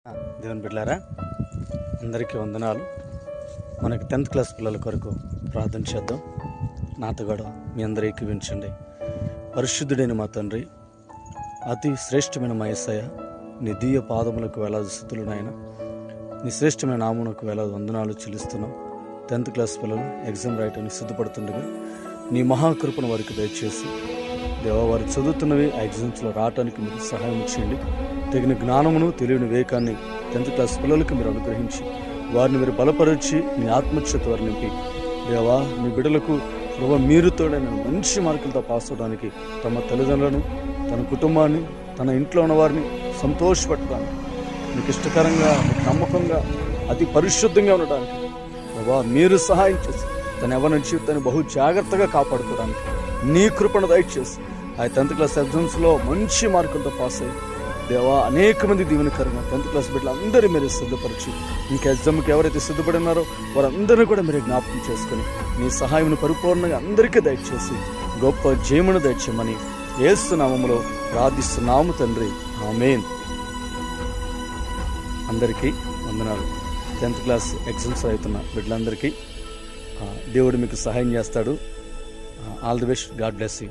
దేవుని బిడ్డలారా, అందరికీ వందనాలు. మనకి 10th క్లాస్ పిల్లల కొరకు ప్రార్థన చేద్దాం. నాతో కూడా మీ అందరూ ఏకీవించండి. పరిశుద్ధుడైన మా తండ్రి, అతి శ్రేష్టమైన మా యేసయ్య, నీ దివ్య పాదములకు వేలాది స్తుతులు నాయన. నీ శ్రేష్టమైన నామమునకు వేలాది వందనాలు చెల్లిస్తున్నాం. 10th క్లాస్ పిల్లలు ఎగ్జామ్ రాయటానికి సిద్ధపడుతుండగా నీ మహాకృపను వారికి దయచేసి దేవా, వారు చదువుతున్నవి ఆ ఎగ్జామ్స్లో రావటానికి మీరు సహాయం చేయండి. తగిన జ్ఞానమును తెలియని వివేకాన్ని 10th క్లాస్ పిల్లలకు మీరు అనుగ్రహించి వారిని మీరు బలపరిచి నీ ఆత్మక్షత వారు నింపి దేవా, నీ బిడ్డలకు ప్రభావ మీరు తోడైన మంచి మార్కులతో పాస్ అవడానికి తమ తల్లిదండ్రులను, తన కుటుంబాన్ని, తన ఇంట్లో ఉన్న వారిని సంతోషపెట్టడానికి, మీకు ఇష్టకరంగా, మీకు నమ్మకంగా, అతి పరిశుద్ధంగా ఉండడానికి ప్రభావ మీరు సహాయం చేసి తన యవ్వన జీవితాన్ని బహు జాగ్రత్తగా కాపాడుకోవడానికి నీ కృపను దయచేసి ఆ 10th క్లాస్ ఎగ్జామ్స్లో మంచి మార్కులతో పాస్ అయ్యి దేవా, అనేక మంది దీవెనకరంగా 10th క్లాస్ బిడ్డలు అందరూ మీరు సిద్ధపరిచి ఇంకా ఎగ్జామ్కి ఎవరైతే సిద్ధపడి ఉన్నారో వారందరినీ కూడా మీరు జ్ఞాపకం చేసుకొని నీ సహాయం పరిపూర్ణంగా అందరికీ దయచేసి గొప్ప జయమును దయచేయమని యేసు నామములో ప్రార్థిస్తున్నాము తండ్రి, ఆమేన్. అందరికీ వందనాలు. 10th క్లాస్ ఎగ్జామ్స్ అవుతున్న బిడ్డలందరికీ దేవుడు మీకు సహాయం చేస్తాడు. All the best. God bless you.